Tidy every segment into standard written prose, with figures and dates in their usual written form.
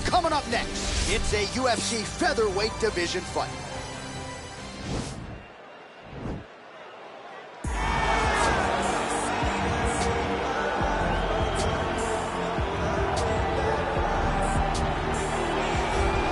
Coming up next, it's a UFC featherweight division fight.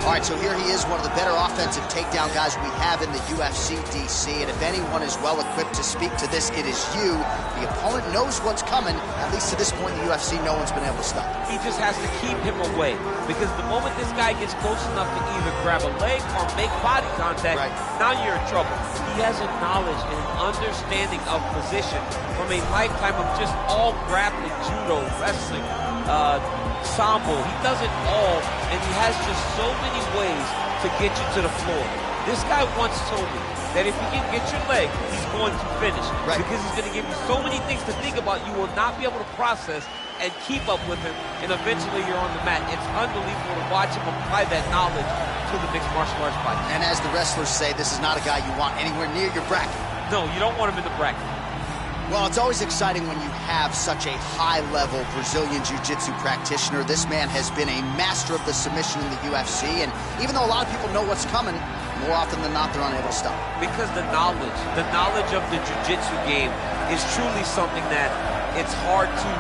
All right, so here he is, one of the better offensive takedown guys we have in the UFC, DC. And if anyone is well-equipped to speak to this, it is you. The opponent knows what's coming. At least to this point in the UFC, no one's been able to stop him. He just has to keep him away. Because the moment this guy gets close enough to either grab a leg or make body contact, now you're in trouble. He has a knowledge and an understanding of position from a lifetime of just all grappling, judo, wrestling, sambo. He does it all, and he has just so many ways to get you to the floor. This guy once told me that if he can get your leg, he's going to finish. Because he's going to give you so many things to think about, you will not be able to process and keep up with him, and eventually you're on the mat. It's unbelievable to watch him apply that knowledge to the mixed martial arts fight. And as the wrestlers say, this is not a guy you want anywhere near your bracket. No, you don't want him in the bracket. Well, it's always exciting when you have such a high-level Brazilian Jiu-Jitsu practitioner. This man has been a master of the submission in the UFC, and even though a lot of people know what's coming, more often than not, they're unable to stop. Because the knowledge of the Jiu-Jitsu game is truly something that it's hard to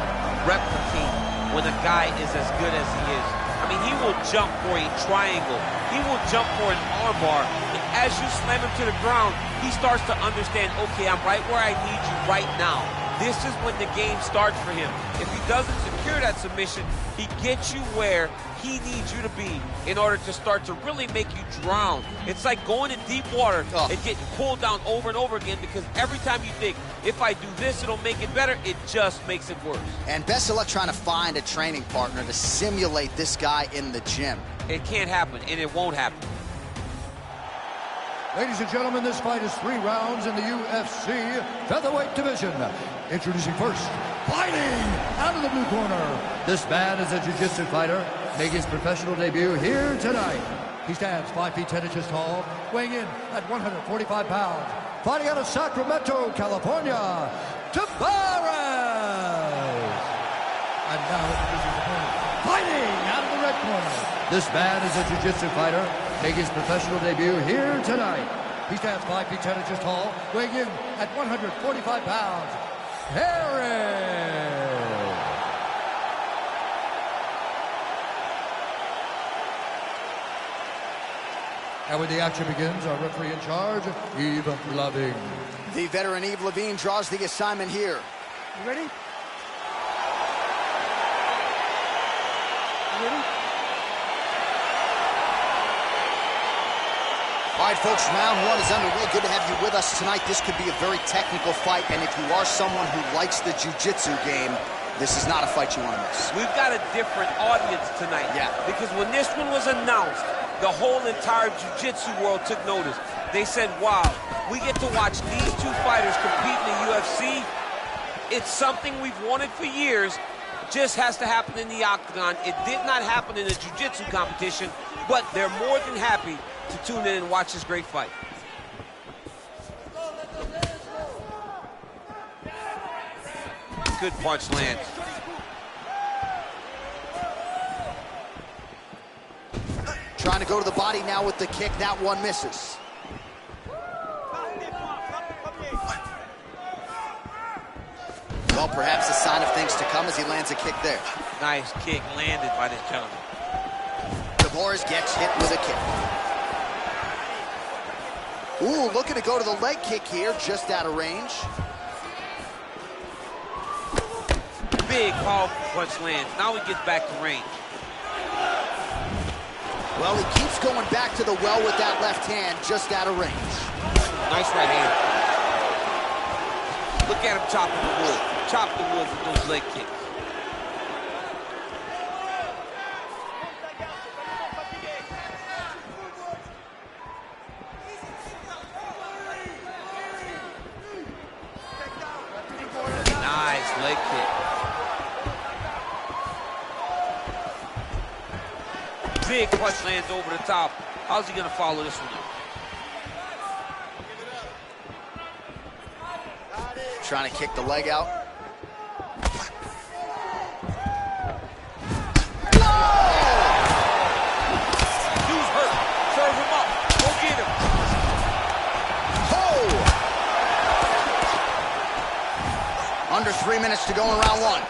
replicate when a guy is as good as he is. I mean, he will jump for a triangle. He will jump for an armbar. And as you slam him to the ground, he starts to understand, okay, I'm right where I need you right now. This is when the game starts for him. If he doesn't secure that submission, he gets you where he needs you to be in order to start to really make you drown. It's like going in deep water and getting pulled down over and over again, because every time you think, if I do this, it'll make it better, it just makes it worse. And best of luck trying to find a training partner to simulate this guy in the gym. It can't happen, and it won't happen. Ladies and gentlemen, this fight is 3 rounds in the UFC featherweight division. Introducing first, fighting out of the blue corner. This man is a jiu-jitsu fighter, making his professional debut here tonight. He stands 5 feet 10 inches tall, weighing in at 145 pounds. Fighting out of Sacramento, California, Tavares. And now introducing his opponent, fighting out of the red corner. This man is a jiu-jitsu fighter, making his professional debut here tonight. He stands 5 feet 10 inches tall, weighing in at 145 pounds. Herrig. And when the action begins, our referee in charge, Yves Lavigne. The veteran Yves Lavigne draws the assignment here. You ready? You ready? All right, folks, round 1 is underway. Good to have you with us tonight. This could be a very technical fight, and if you are someone who likes the jiu-jitsu game, this is not a fight you want to miss. We've got a different audience tonight. Yeah. Because when this one was announced, the whole entire jiu-jitsu world took notice. They said, wow, we get to watch these 2 fighters compete in the UFC. It's something we've wanted for years. Just has to happen in the octagon. It did not happen in a jiu-jitsu competition, but they're more than happy to tune in and watch this great fight. Good punch lands. Trying to go to the body now with the kick. That one misses. Well, perhaps a sign of things to come as he lands a kick there. Nice kick landed by this gentleman. Boris gets hit with a kick. Ooh, looking to go to the leg kick here, just out of range. Big, powerful punch lands. Now he gets back to range. Well, he keeps going back to the well with that left hand, just out of range. Nice right hand. Look at him chopping the wood. Chop the wood with those leg kicks. Nice leg kick. Big punch lands over the top. How's he gonna follow this one up? Trying to kick the leg out. Under 3 minutes to go in round one.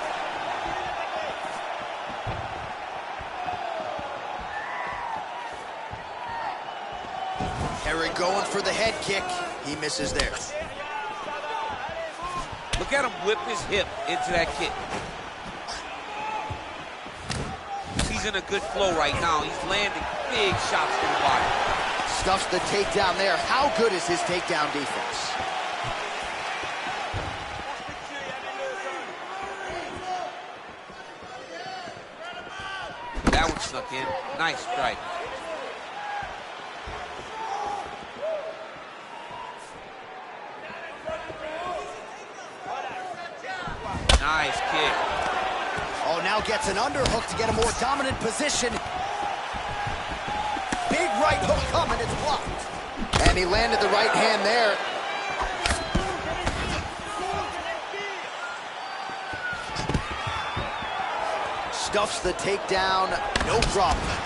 Herrig going for the head kick. He misses there. Look at him whip his hip into that kick. He's in a good flow right now. He's landing big shots to the body. Stuffs the takedown there. How good is his takedown defense? That one snuck in. Nice strike. Nice kick. Oh, now gets an underhook to get a more dominant position. Big right hook coming, it's blocked. And he landed the right hand there. Stuffs the takedown, no problem.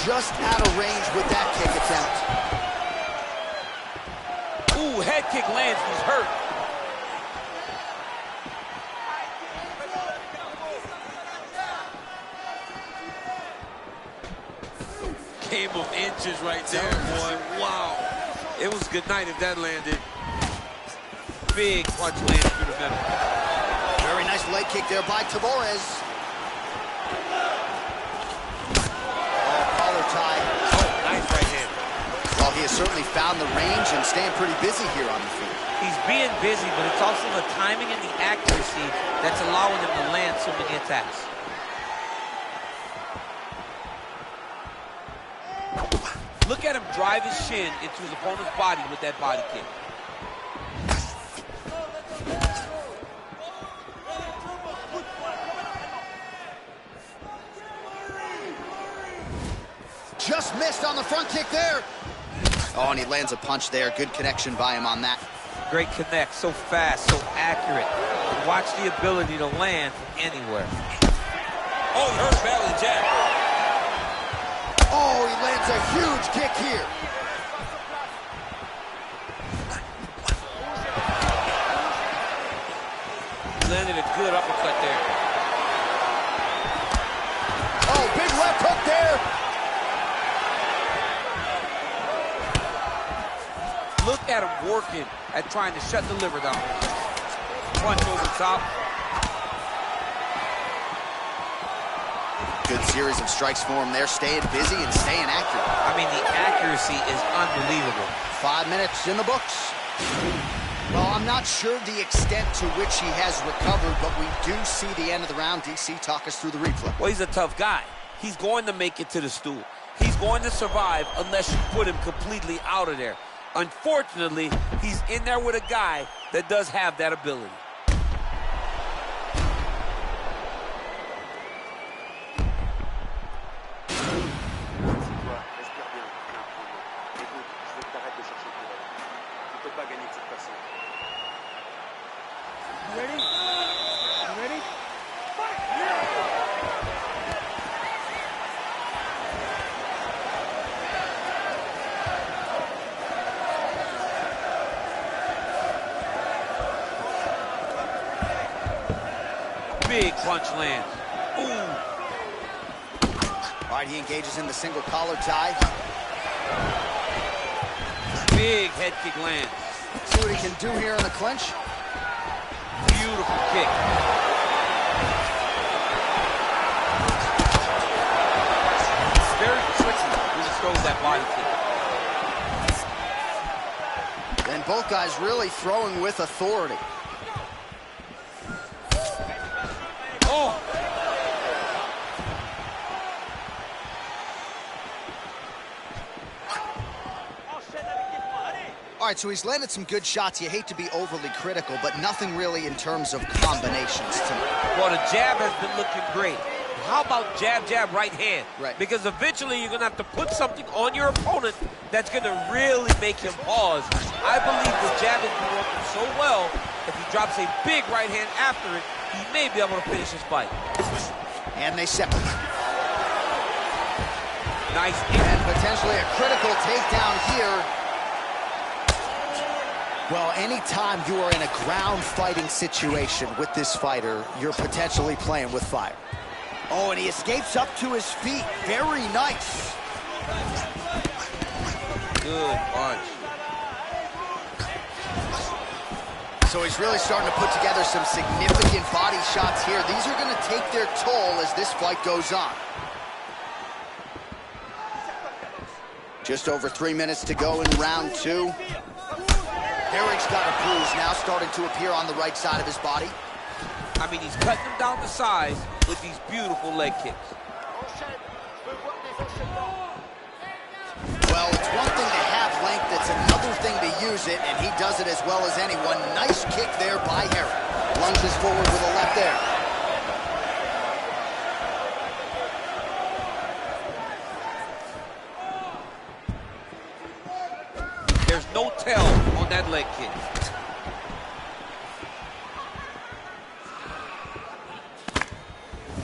Just out of range with that kick attempt. Ooh, head kick lands, he's hurt. Game of inches right there, boy. Wow. It was a good night if that landed. Big punch lands through the middle. Very nice leg kick there by Tavares. Oh, collar tie. Oh, nice right hand. Well, he has certainly found the range and staying pretty busy here on the field. He's being busy, but it's also the timing and the accuracy that's allowing him to land so many attacks. Look at him drive his shin into his opponent's body with that body kick. Just missed on the front kick there. Oh, and he lands a punch there. Good connection by him on that. Great connect, so fast, so accurate. Watch the ability to land from anywhere. Oh, he hurt badly, jab. Oh, he lands a huge kick here. Landed a good uppercut there. Oh, big left hook there. Look at him working at trying to shut the liver down. Punch over top. Good series of strikes for him there, staying busy and staying accurate. I mean, the accuracy is unbelievable. 5 minutes in the books. Well, I'm not sure the extent to which he has recovered, but we do see the end of the round. DC, talk us through the replay. Well, he's a tough guy. He's going to make it to the stool. He's going to survive unless you put him completely out of there. Unfortunately, he's in there with a guy that does have that ability. Big punch lands. Ooh. All right, he engages in the single collar tie. Big head kick lands. See what he can do here in the clinch. Beautiful kick. It's very tricky when he throws that body kick. And both guys really throwing with authority. Oh! All right, so he's landed some good shots. You hate to be overly critical, but nothing really in terms of combinations tonight. Well, the jab has been looking great. How about jab, jab, right hand? Right. Because eventually you're going to have to put something on your opponent that's going to really make him pause. I believe the jab has been working so well, if he drops a big right hand after it, he may be able to finish his fight. And they separate. Nice. And potentially a critical takedown here. Well, anytime you are in a ground fighting situation with this fighter, you're potentially playing with fire. Oh, and he escapes up to his feet. Very nice. Good punch. So he's really starting to put together some significant body shots here. These are going to take their toll as this fight goes on. Just over 3 minutes to go in round 2. Herrig's got a bruise now starting to appear on the right side of his body. I mean, he's cutting him down to size with these beautiful leg kicks. Well, it's one thing to have length, it's another thing to use it, and he does it as well as anyone. Nice kick there by Herrig. Lunges forward with a left there. There's no tell on that leg kick.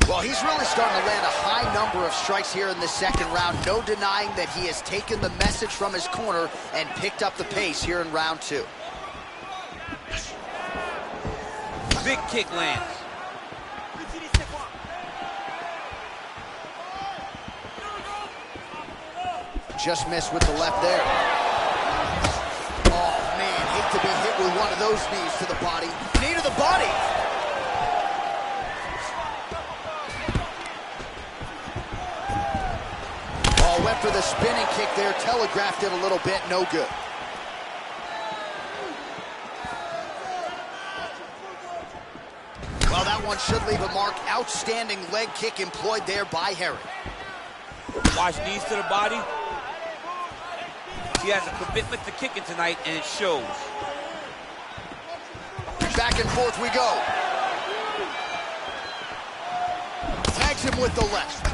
Well, he's really starting to land a high number of strikes here in the second round. No denying that he has taken the message from his corner and picked up the pace here in round 2. Big kick lands. Just missed with the left there. Oh, man, hate to be hit with one of those knees to the body. Knee to the body. Went for the spinning kick there, telegraphed it a little bit, no good. Well, that one should leave a mark. Outstanding leg kick employed there by Herrig. Watch knees to the body. He has a commitment to kicking tonight, and it shows. Back and forth we go. Tags him with the left.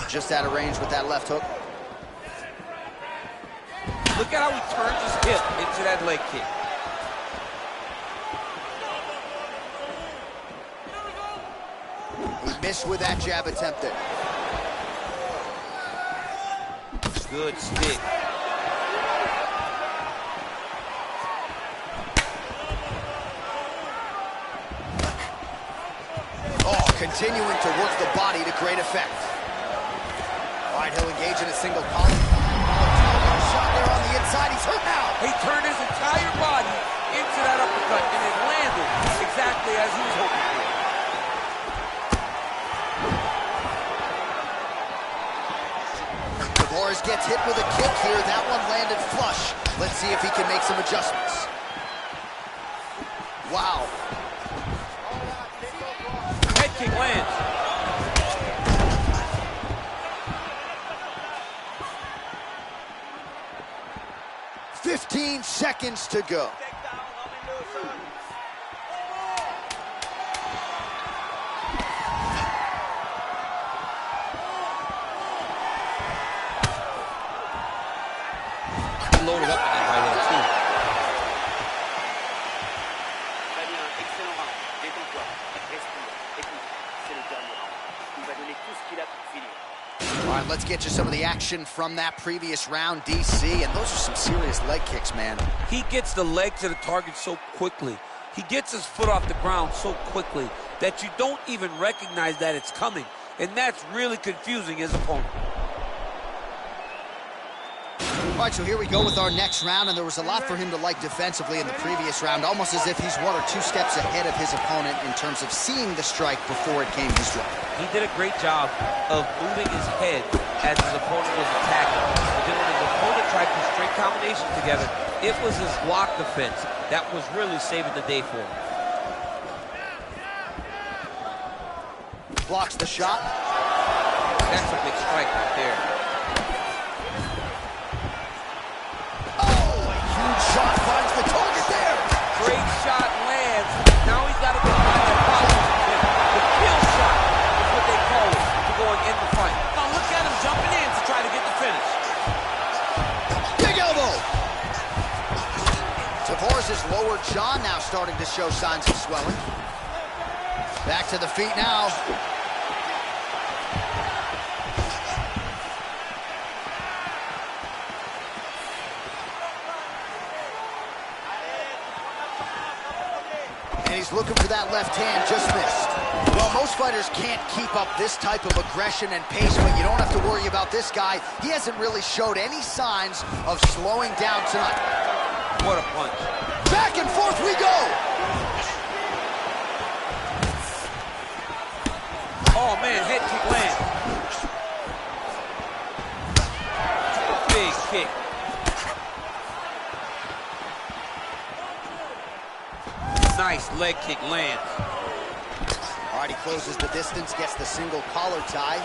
Just out of range with that left hook. Look at how he turns his hip into that leg kick. He missed with that jab attempt there. Good stick. Oh, continuing to work the body to great effect. All right, he'll engage in a single column. Shot there on the inside. He's hurt now. He turned his entire body into that uppercut, and it landed exactly as he was hoping for. Boris gets hit with a kick here. That one landed flush. Let's see if he can make some adjustments. Wow. Head kick lands. 15 seconds to go. Loaded up in that right hand, too. All right, let's get you some of the action from that previous round, DC, and those are some serious leg kicks, man. He gets the leg to the target so quickly. He gets his foot off the ground so quickly that you don't even recognize that it's coming, and that's really confusing his opponent. All right, so here we go with our next round, and there was a lot for him to like defensively in the previous round, almost as if he's 1 or 2 steps ahead of his opponent in terms of seeing the strike before it came his way. He did a great job of moving his head as his opponent was attacking. But then when his opponent tried to string combinations together, it was his block defense that was really saving the day for him. Blocks the shot. That's a big strike right there. Shot finds the target there. Great shot lands. Now he's got to go find that follow. The kill shot is what they call it to going in the fight. Now look at him jumping in to try to get the finish. Big elbow. Tavares' lower jaw now starting to show signs of swelling. Back to the feet now. he's looking for that left hand, just missed. Well, most fighters can't keep up this type of aggression and pace, but you don't have to worry about this guy. He hasn't really showed any signs of slowing down tonight. What a punch. Back and forth we go. Oh, man, head kick lands. Big kick. Nice leg kick lands. All right, he closes the distance, gets the single collar tie.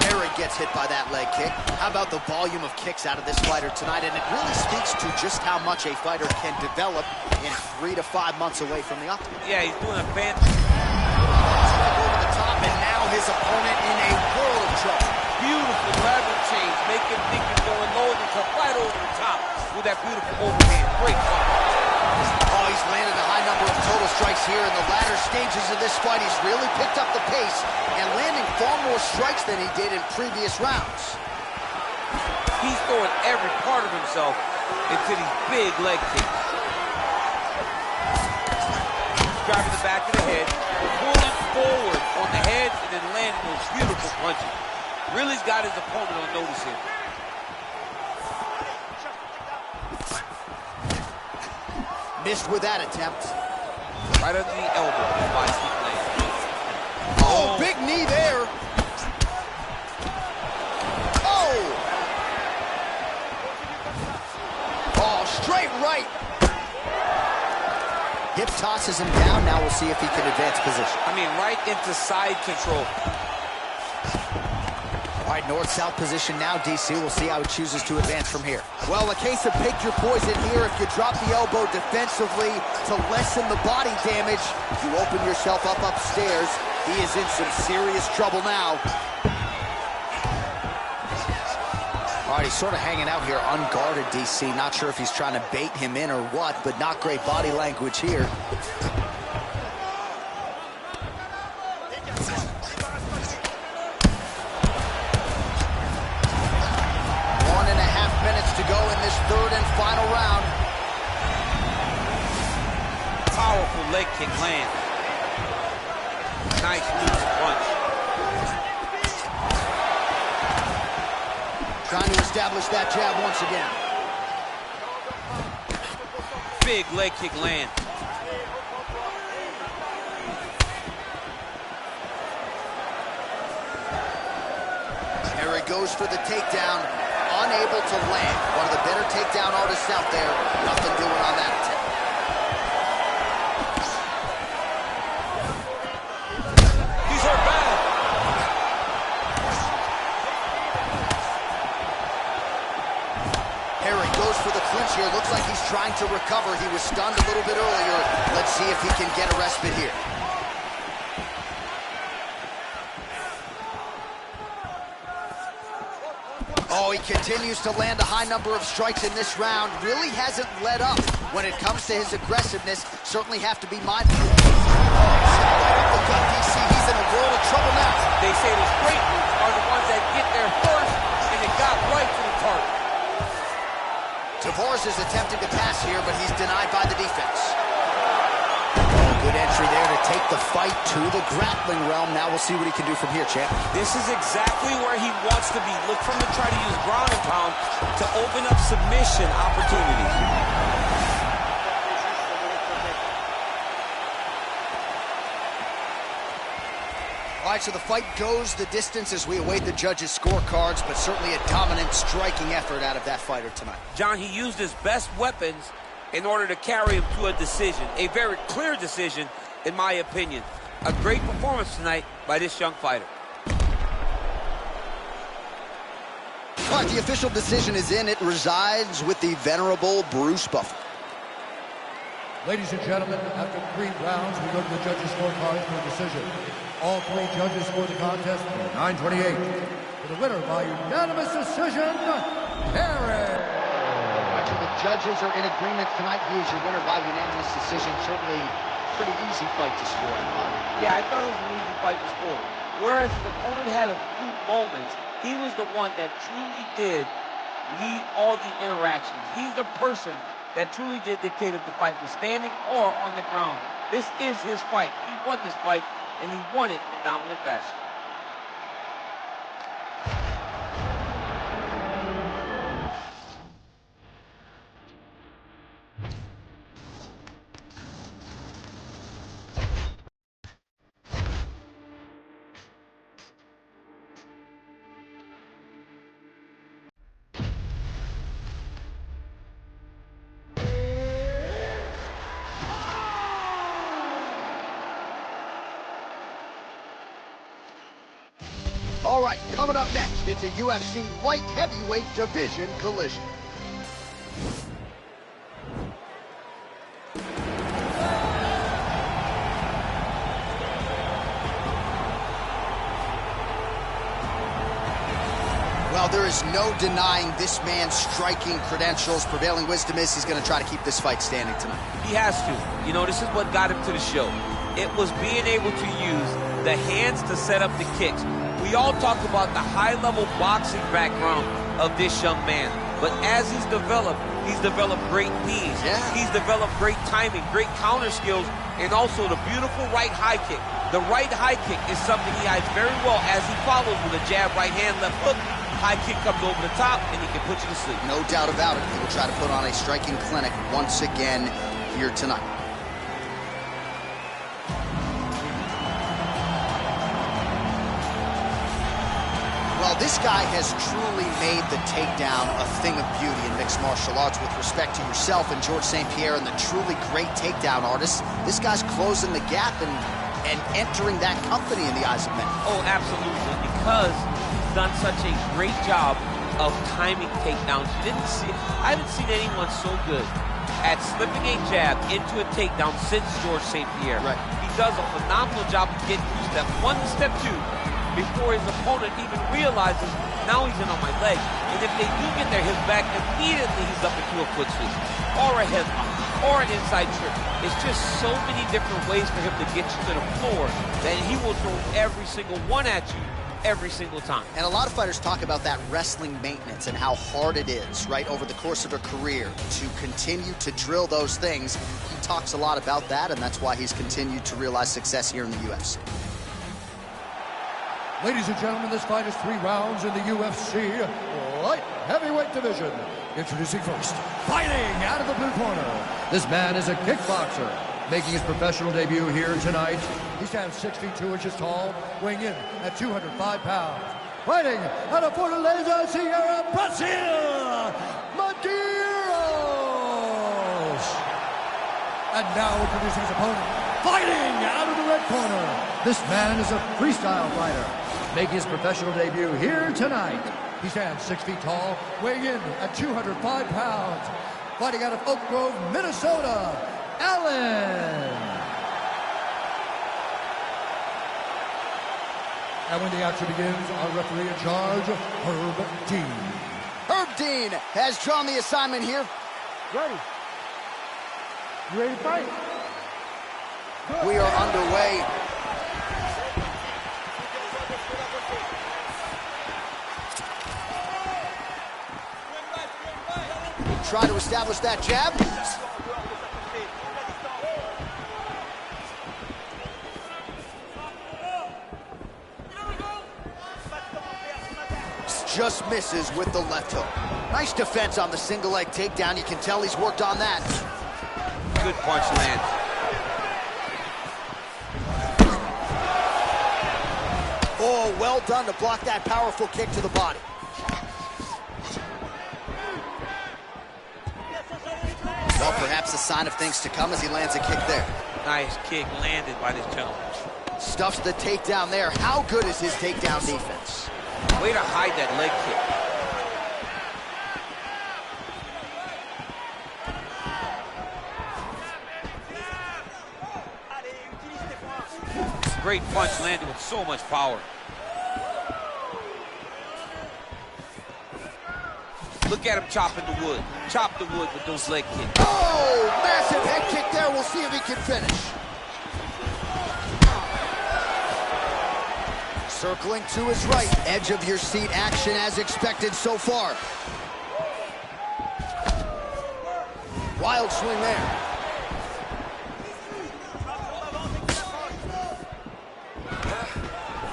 Herrig gets hit by that leg kick. How about the volume of kicks out of this fighter tonight? And it really speaks to just how much a fighter can develop in 3 to 5 months away from the octagon. Yeah, he's doing a fantastic. Over the top, and now his opponent in a world of trouble. Beautiful lever change, make him think he's going low and come right over the top with that beautiful overhand. Great punch. Oh, he's landed a high number of total strikes here in the latter stages of this fight. He's really picked up the pace and landing far more strikes than he did in previous rounds. He's throwing every part of himself into these big leg kicks. Driving the back of the head, pulling forward on the head, and then landing those beautiful punches. Really's got his opponent on notice here. Missed with that attempt. Right under the elbow by Schneider. Oh, big knee there. Oh! Oh, straight right. Hip tosses him down. Now we'll see if he can advance position. I mean, right into side control. All right, north-south position now, DC. We'll see how he chooses to advance from here. Well, a case of pick your poison here. If you drop the elbow defensively to lessen the body damage, you open yourself up upstairs. He is in some serious trouble now. All right, he's sort of hanging out here unguarded, DC. Not sure if he's trying to bait him in or what, but not great body language here. 1.5 minutes to go in this third and final round. Powerful leg kick land. Nice loose punch. Trying to establish that jab once again. Big leg kick land. Herrig goes for the takedown, unable to land. One of the better takedown artists out there. Nothing doing on that attempt. He's hurt bad. Herrig goes for the clinch here. Looks like he's trying to recover. He was stunned a little bit earlier. Let's see if he can get a respite here. Oh, he continues to land a high number of strikes in this round. Really hasn't let up when it comes to his aggressiveness. Certainly have to be mindful. Oh, the gut, DC. He's in a world of trouble now. They say the straight moves are the ones that get there first, and it got right to the target. Tavares is attempting to pass here, but he's denied by the defense. Good entry there to take the fight to the grappling realm. Now we'll see what he can do from here, champ. This is exactly where he wants to be. Look for him to try to use ground and pound to open up submission opportunities. All right, so the fight goes the distance as we await the judges' scorecards, but certainly a dominant striking effort out of that fighter tonight. John, he used his best weapons in order to carry him to a decision. A very clear decision, in my opinion. A great performance tonight by this young fighter. All right, the official decision is in. It resides with the venerable Bruce Buffer. Ladies and gentlemen, after 3 rounds, we go to the judges' scorecards for a decision. All 3 judges scored the contest 9-28. For the winner by unanimous decision, Herrig. So the judges are in agreement tonight. He is your winner by unanimous decision. Certainly pretty easy fight to score. Yeah, I thought it was an easy fight to score. Whereas his opponent had a few moments, he was the one that truly did lead all the interactions. He's the person that truly did dictate if the fight was standing or on the ground. This is his fight. He won this fight, and he won it in dominant fashion. All right, coming up next, it's a UFC light heavyweight division collision. Well, there is no denying this man's striking credentials. Prevailing wisdom is he's going to try to keep this fight standing tonight. He has to. You know, this is what got him to the show. It was being able to use the hands to set up the kicks. We all talk about the high-level boxing background of this young man. But as he's developed great knees. Yeah. He's developed great timing, great counter skills, and also the beautiful right high kick. The right high kick is something he hides very well as he follows with a jab, right hand, left hook. High kick comes over the top, and he can put you to sleep. No doubt about it. He will try to put on a striking clinic once again here tonight. Well, this guy has truly made the takedown a thing of beauty in mixed martial arts. With respect to yourself and George St. Pierre and the truly great takedown artists, this guy's closing the gap and entering that company in the eyes of many. Oh, absolutely, because he's done such a great job of timing takedowns. I haven't seen anyone so good at slipping a jab into a takedown since George St. Pierre. Right. He does a phenomenal job of getting to step one to step two before his opponent even realizes, now he's in on my leg. And if they do get there, his back, immediately he's up into a foot switch, or a headlock, or an inside trip. It's just so many different ways for him to get you to the floor that he will throw every single one at you every single time. And a lot of fighters talk about that wrestling maintenance and how hard it is, right, over the course of a career to continue to drill those things. He talks a lot about that, and that's why he's continued to realize success here in the UFC. Ladies and gentlemen, this fight is 3 rounds in the UFC light heavyweight division. Introducing first, fighting out of the blue corner. This man is a kickboxer, making his professional debut here tonight. He stands 6 feet 2 inches tall, weighing in at 205 pounds. Fighting out of Fortaleza, Sierra, Brazil, Madeiros. And now introducing his opponent, fighting out of the red corner. This man is a freestyle fighter, making his professional debut here tonight. He stands 6 feet tall, weighing in at 205 pounds. Fighting out of Oak Grove, Minnesota, Allen. And when the action begins, our referee in charge, Herb Dean. Herb Dean has drawn the assignment here. Ready. You ready to fight? Good. We are underway. Try to establish that jab. Just misses with the left hook. Nice defense on the single leg takedown. You can tell he's worked on that. Good punch lands. Oh, well done to block that powerful kick to the body. Well, perhaps a sign of things to come as he lands a kick there. Nice kick landed by this gentleman. Stuffs the takedown there. How good is his takedown defense? Way to hide that leg kick. Great punch landed with so much power. Look at him chopping the wood. Chop the wood with those leg kicks. Oh, massive head kick there. We'll see if he can finish. Circling to his right. Edge of your seat action as expected so far. Wild swing there.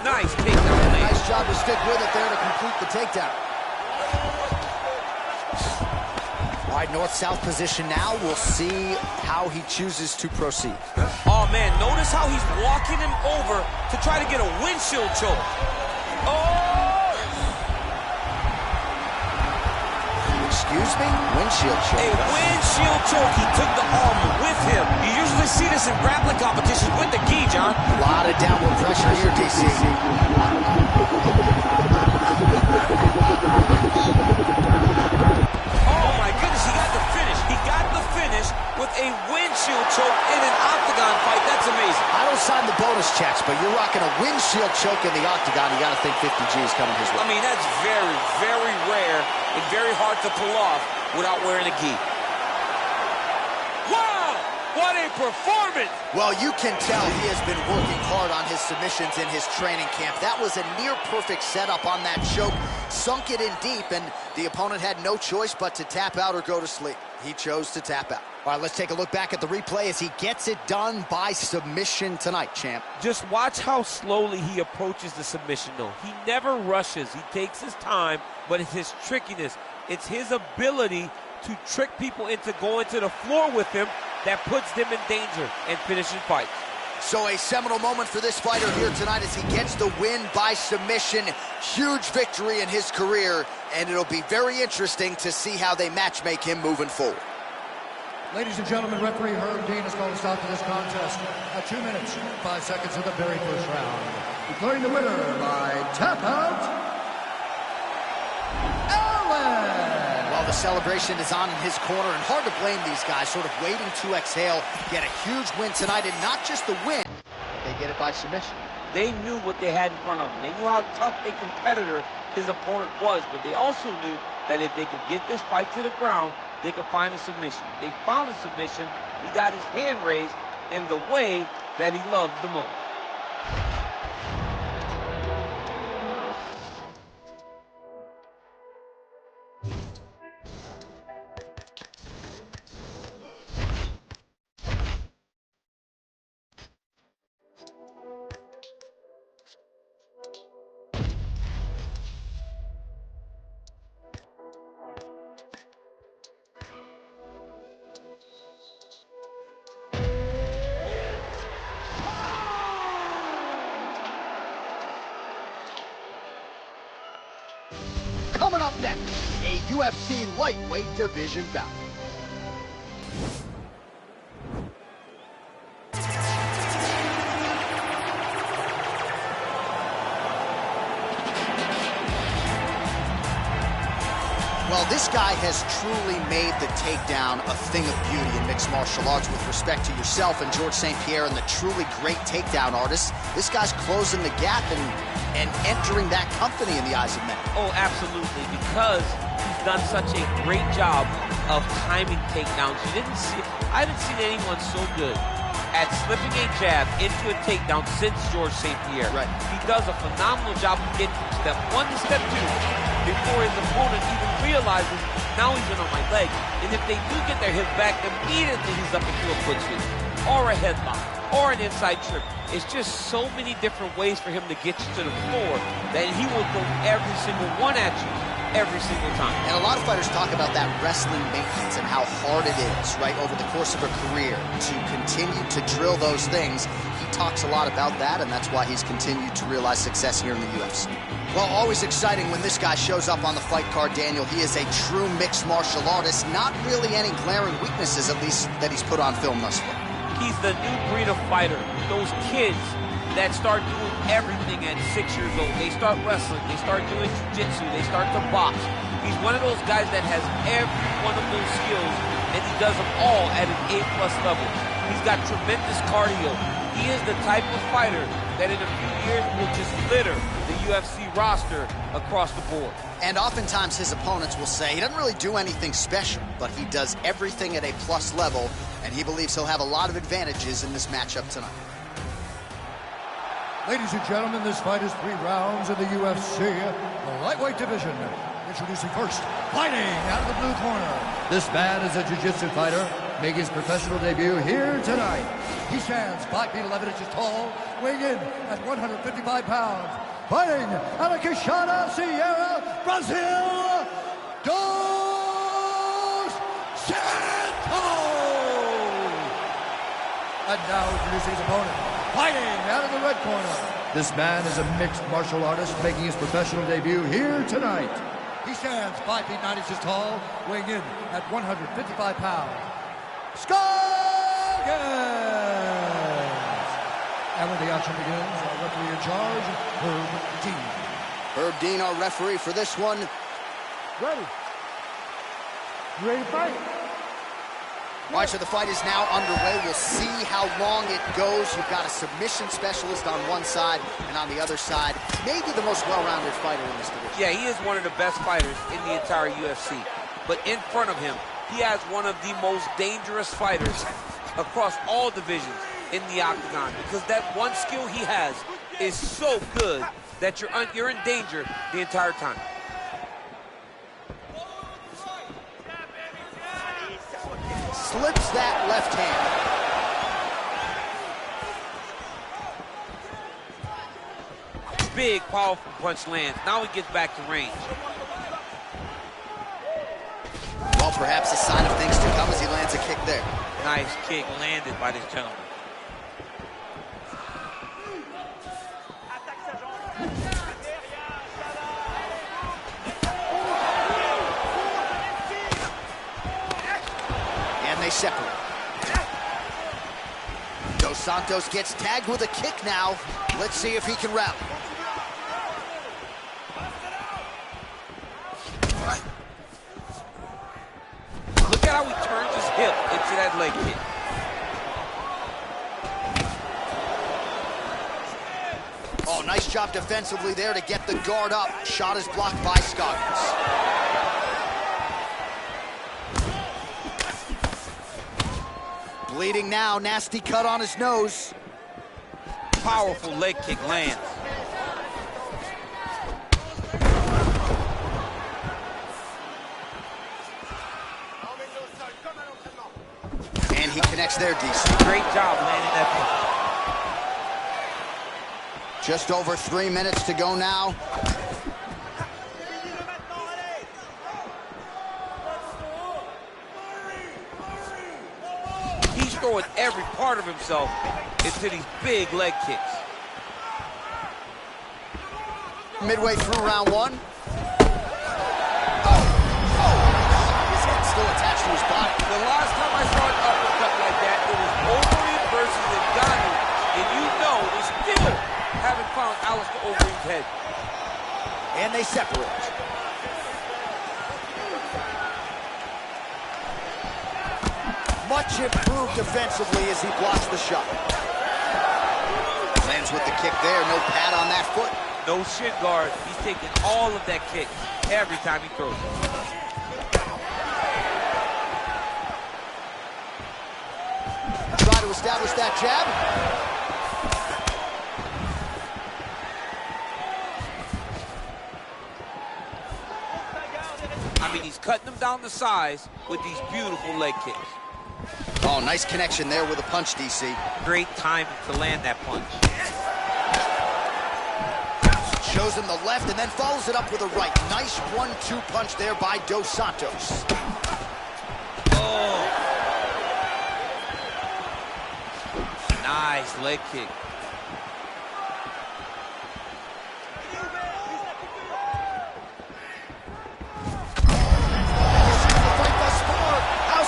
Nice takedown. Nice job to stick with it there to complete the takedown. All right, north-south position now. We'll see how he chooses to proceed. Oh, man, notice how he's walking him over to try to get a windshield choke. Oh! Excuse me? Windshield choke. A windshield choke. He took the arm with him. You usually see this in grappling competitions with the gi, John. A lot of downward pressure here, DC. With a windshield choke in an octagon fight. That's amazing. I don't sign the bonus checks, but you're rocking a windshield choke in the octagon. You got to think 50 G's coming his way. I mean, that's very, very rare and very hard to pull off without wearing a gi. Wow! What a performance! Well, you can tell he has been working hard on his submissions in his training camp. That was a near-perfect setup on that choke. Sunk it in deep, and the opponent had no choice but to tap out or go to sleep. He chose to tap out. All right, let's take a look back at the replay as he gets it done by submission tonight, champ. Just watch how slowly he approaches the submission, though. He never rushes. He takes his time, but it's his trickiness. It's his ability to trick people into going to the floor with him that puts them in danger and finishing fights. So a seminal moment for this fighter here tonight as he gets the win by submission. Huge victory in his career, and it'll be very interesting to see how they match-make him moving forward. Ladies and gentlemen, referee Herrig has called a stop to this contest at 2 minutes, 5 seconds of the very first round. Declaring the winner by tap out, Ellen! Well, the celebration is on in his corner, and hard to blame these guys, sort of waiting to exhale, get a huge win tonight, and not just the win, they get it by submission. They knew what they had in front of them. They knew how tough a competitor his opponent was, but they also knew that if they could get this fight to the ground, they could find a submission. They found a submission. He got his hand raised in the way that he loved the most. Coming up next, a UFC lightweight division bout. Well, this guy has truly made the takedown a thing of beauty in mixed martial arts with respect to yourself and George St. Pierre and the truly great takedown artists. This guy's closing the gap and entering that company in the eyes of many. Oh, absolutely, because he's done such a great job of timing takedowns. I haven't seen anyone so good at slipping a jab into a takedown since George St. Pierre. Right. He does a phenomenal job of getting from step 1 to step 2 before his opponent even realizes now he's in on my leg. And if they do get their hip back, immediately he's up into a foot sweep or a headlock or an inside trip. It's just so many different ways for him to get you to the floor that he will throw every single one at you every single time. And a lot of fighters talk about that wrestling maintenance and how hard it is, right, over the course of a career to continue to drill those things. He talks a lot about that, and that's why he's continued to realize success here in the UFC. Well, always exciting when this guy shows up on the fight card, Daniel. He is a true mixed martial artist. Not really any glaring weaknesses, at least, that he's put on film thus far. He's the new breed of fighter. Those kids that start doing everything at 6 years old. They start wrestling, they start doing jiu-jitsu, they start to box. He's one of those guys that has every one of those skills, and he does them all at an A+ level. He's got tremendous cardio. He is the type of fighter that in a few years will just litter the UFC roster across the board. And oftentimes his opponents will say he doesn't really do anything special, but he does everything at a plus level, and he believes he'll have a lot of advantages in this matchup tonight. Ladies and gentlemen, this fight is 3 rounds in the UFC, the lightweight division. Introducing first, fighting out of the blue corner. This man is a jiu-jitsu fighter, making his professional debut here tonight. He stands 5 feet 11 inches tall, weighing in at 155 pounds. Fighting out of Quixada, Sierra, Brazil, Dos Santos! And now introducing his opponent, fighting out of the red corner. This man is a mixed martial artist making his professional debut here tonight. He stands 5 feet 9 inches tall, weighing in at 155 pounds. Scoggins! And when the action begins, our referee in charge, Herb Dean. Herb Dean, our referee for this one. Ready. You ready to fight? All right, so the fight is now underway. We'll see how long it goes. You've got a submission specialist on one side, and on the other side, maybe the most well-rounded fighter in this division. Yeah, he is one of the best fighters in the entire UFC. But in front of him, he has one of the most dangerous fighters across all divisions in the octagon, because that one skill he has is so good that you're in danger the entire time. Slips that left hand. Big, powerful punch lands. Now he gets back to range. Well, perhaps a sign of things to come as he lands a kick there. Nice kick landed by this gentleman. They separate. Dos Santos gets tagged with a kick now. Let's see if he can rally. Look at how he turns his hip into that leg kick. Oh, nice job defensively there to get the guard up. Shot is blocked by Scoggins. Bleeding now, nasty cut on his nose. Powerful leg kick lands. And he connects there, DC. Great job landing that punch. Just over 3 minutes to go now. Throwing every part of himself into these big leg kicks. Midway through round one. His head still attached to his body. The last time I saw an uppercut like that, it was Overeem versus Ngannou, and you know they still haven't found Alistair Overeem's head. And they separate. Much improved defensively as he blocks the shot. Lands with the kick there, no pad on that foot. No shin guard. He's taking all of that kick every time he throws it. Try to establish that jab. I mean, he's cutting them down to size with these beautiful leg kicks. Oh, nice connection there with a punch, DC. Great timing to land that punch. Shows him the left and then follows it up with a right. Nice 1-2 punch there by Dos Santos. Oh. Nice leg kick.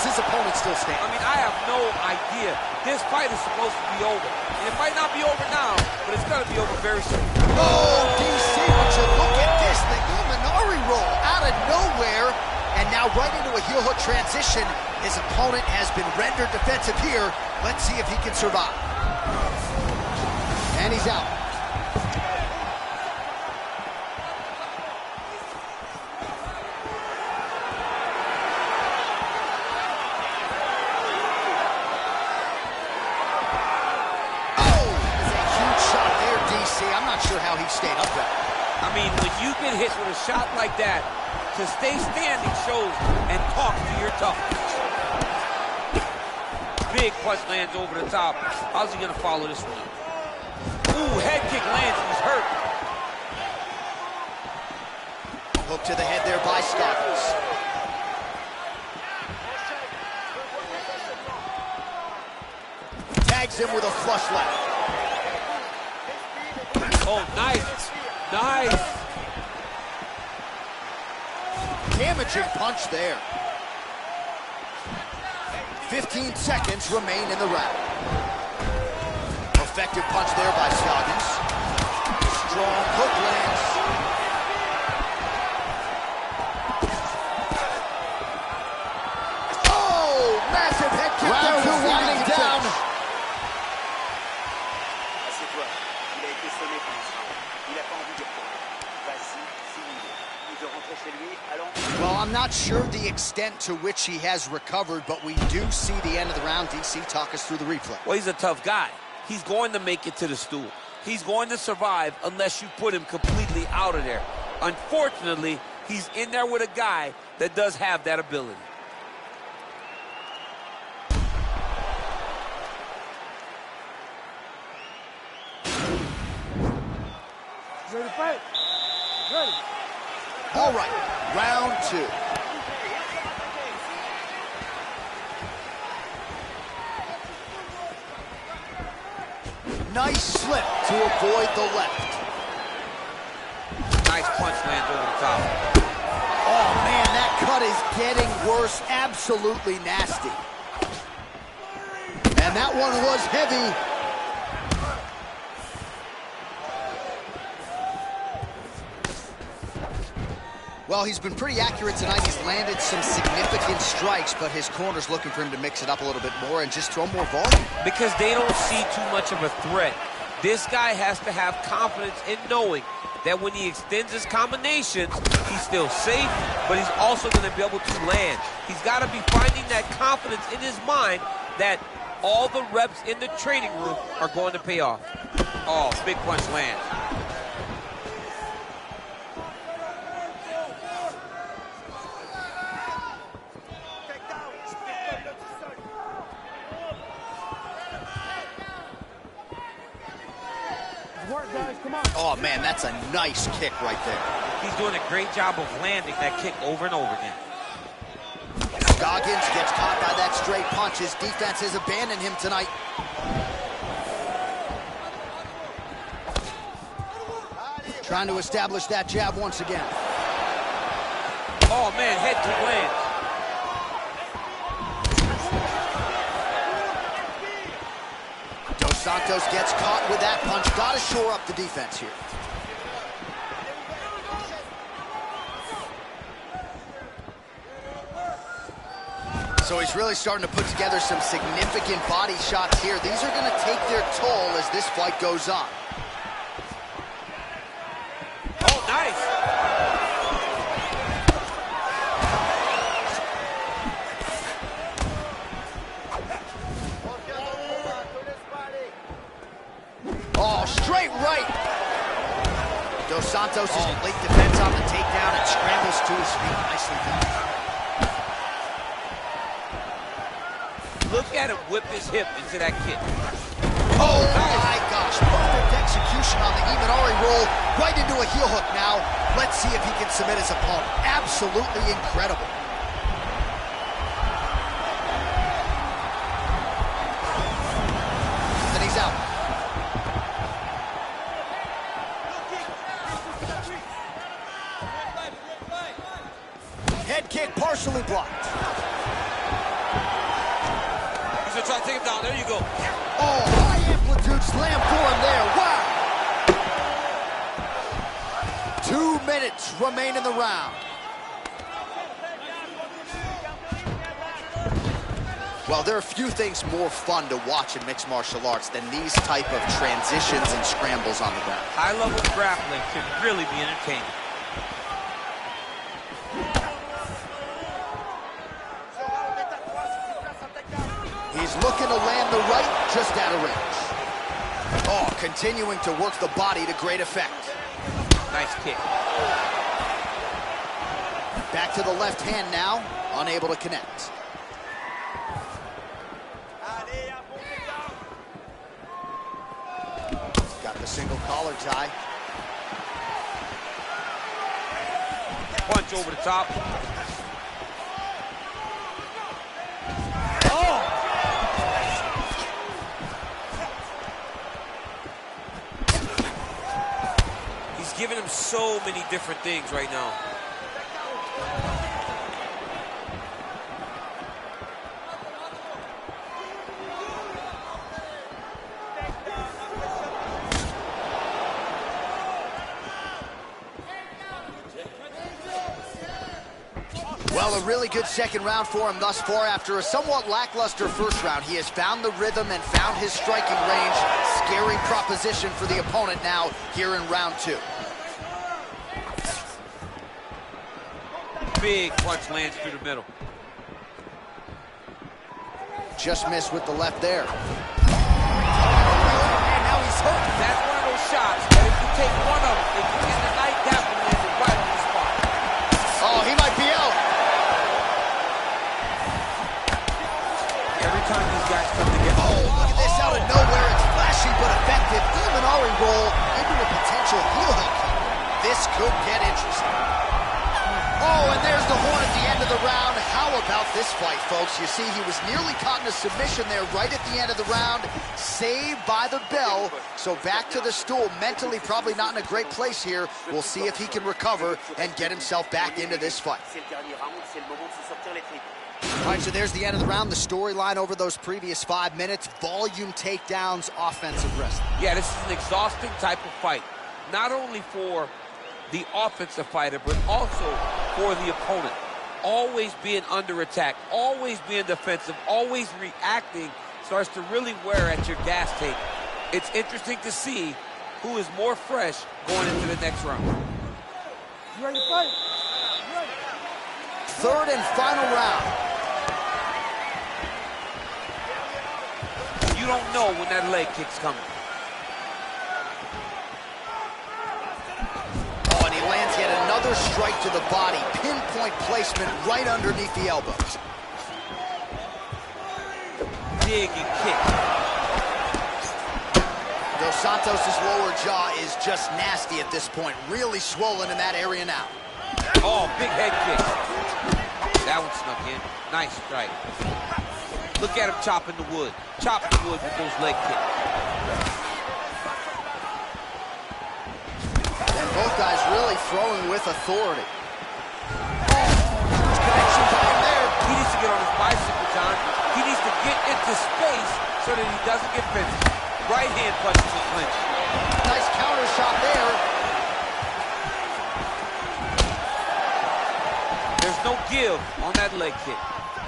His opponent still standing. I mean, I have no idea. This fight is supposed to be over. And it might not be over now, but it's going to be over very soon. Oh, DC, would you look at this? The Illuminati roll out of nowhere. And now right into a heel hook transition. His opponent has been rendered defensive here. Let's see if he can survive. And he's out. I'm not sure how he stayed upright. I mean, when you get hit with a shot like that, to stay standing shows and talk to your toughness. Big punch lands over the top. How's he gonna follow this one? Ooh, head kick lands, he's hurt. Hook to the head there by Scoggins. Tags him with a flush left. Oh, nice, nice. Damaging punch there. 15 seconds remain in the round. Effective punch there by Scoggins. Strong hook lands. Oh, massive head kick. Round two winding down. Assieds-toi. Il a été sonné pour ce round. Il n'a pas envie de reprendre. Vas-y, finis-le. Il veut rentrer chez lui, allons. Well, I'm not sure the extent to which he has recovered, but we do see the end of the round. DC, talk us through the replay. Well, he's a tough guy. He's going to make it to the stool. He's going to survive unless you put him completely out of there. Unfortunately, he's in there with a guy that does have that ability. Ready to fight? Ready. All right, round two. Nice slip to avoid the left. Nice punch lands over the top. Oh, man, that cut is getting worse. Absolutely nasty. And that one was heavy. Well, he's been pretty accurate tonight. He's landed some significant strikes, but his corner's looking for him to mix it up a little bit more and just throw more volume. Because they don't see too much of a threat. This guy has to have confidence in knowing that when he extends his combinations, he's still safe, but he's also going to be able to land. He's got to be finding that confidence in his mind that all the reps in the training room are going to pay off. Oh, big punch lands. Work, guys, come on. Oh, man, that's a nice kick right there. He's doing a great job of landing that kick over and over again. Scoggins gets caught by that straight punch. His defense has abandoned him tonight. Trying to establish that jab once again. Oh, man, head kick lands. Santos gets caught with that punch. Got to shore up the defense here. So he's really starting to put together some significant body shots here. These are going to take their toll as this fight goes on. Oh, nice. Oh, straight right. Dos Santos is in late defense on the takedown and scrambles to his feet. Nicely done. Look at him whip his hip into that kick. Oh, my gosh. Perfect execution on the Imanari roll. Right into a heel hook now. Let's see if he can submit his opponent. Absolutely incredible. And he's out. Head kick partially blocked. He's gonna try to take him down. There you go. Oh, high amplitude slam for him there. Wow. 2 minutes remain in the round. Well, there are few things more fun to watch in mixed martial arts than these type of transitions and scrambles on the ground. High-level grappling can really be entertaining. He's looking to land the right, just out of range. Oh, continuing to work the body to great effect. Nice kick. Back to the left hand now, unable to connect. Single collar tie. Punch over the top. He's giving him so many different things right now. Well, a really good second round for him thus far. After a somewhat lackluster first round, he has found the rhythm and found his striking range. Scary proposition for the opponent now here in round 2. Big punch lands through the middle. Just missed with the left there. And now he's hurt. That's one of those shots that if you take one of them, if you get the night, that one lands right on the spot. Oh, he might be out. Every time these guys come together. Oh, look at this out of nowhere. It's flashy but effective. Imanari roll into a potential heel hook. This could get interesting. Oh, and there's the horn at the end of the round. How about this fight, folks? You see, he was nearly caught in a submission there right at the end of the round. Saved by the bell. So back to the stool. Mentally probably not in a great place here. We'll see if he can recover and get himself back into this fight. All right, so there's the end of the round. The storyline over those previous 5 minutes. Volume takedowns, offensive wrestling. Yeah, this is an exhausting type of fight. Not only for the offensive fighter, but also for the opponent. Always being under attack, always being defensive, always reacting starts to really wear at your gas tank. It's interesting to see who is more fresh going into the next round. You ready to fight? You ready? Third and final round. You don't know when that leg kick's coming. Oh, and he lands yet another strike to the body. Pinpoint placement right underneath the elbows. Dig and kick. Dos Santos' lower jaw is just nasty at this point. Really swollen in that area now. Oh, big head kick. That one snuck in. Nice strike. Look at him chopping the wood. Chopping the wood with those leg kicks. And both guys really throwing with authority. Connection time there. He needs to get on his bicycle, John. He needs to get into space so that he doesn't get finished. Right hand punches the clinch. Nice counter shot there. There's no give on that leg kick.